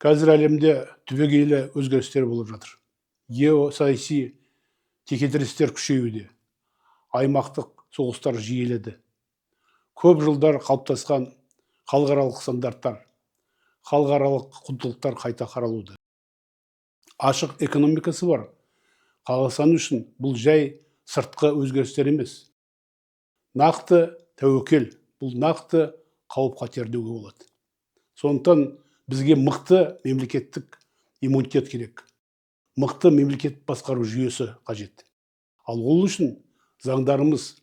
Қазір әлемде түбегейлі өзгерістер болып жатыр. Геосаяси текетірестер күшеюде. Аймақтық соғыстар жиіледі. Көп жылдар қалыптасқан халықаралық стандарттар, халықаралық құндылықтар қайта қаралуда. Ашық экономикасы бар Қазақстан үшін бұл жай сыртқы өзгерістер емес. Нақты тәуекел, бұл нақты қауіп қатер деуге болады. Сондықтан бізге мықты мемлекеттік иммунитет керек. Мықты мемлекет басқару жүйесі қажет. Ал ол үшін заңдарымыз,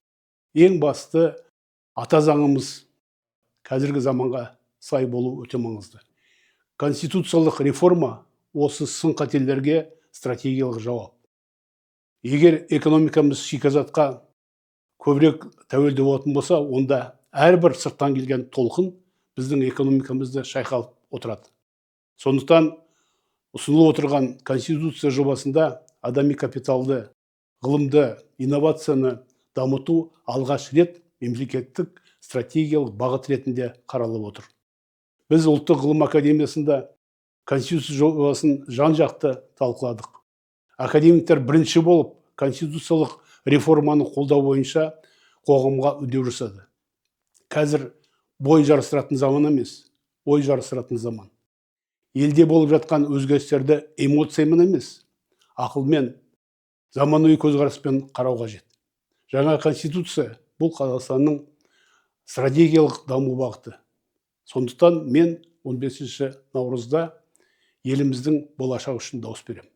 ең басты ата заңымыз қазіргі заманға сай болу өте маңызды. Конституциялық реформа осы сын қатерлерге стратегиялық жауап. Егер экономикамыз шикізатқа көбірек тәуелді болатын болса, онда әрбір сырттан келген толқын біздің экономикамызды шайқалып отырады. Сондықтан ұсынылып отырған конституция жобасында адами капиталды, ғылымды, инновацияны дамыту алғаш рет мемлекеттік стратегиялық бағыт ретінде қаралып отыр. Біз ұлттық ғылым академиясында конституция жобасын жан-жақты талқыладық. Академиктер бірінші болып конституциялық реформаны қолдау бойынша қоғамға үндеу жасады. Қазір бой жарыстыратын заман емес, ой жарыстыратын заман. Елде болып жатқан өзгерістерді эмоциямен емес, ақылмен, заманауи көзқараспен қарау қажет. Жаңа конституция бұл Қазақстанның стратегиялық даму бағыты. Сондықтан мен 15 наурызда еліміздің болашағы үшін дауыс беремін.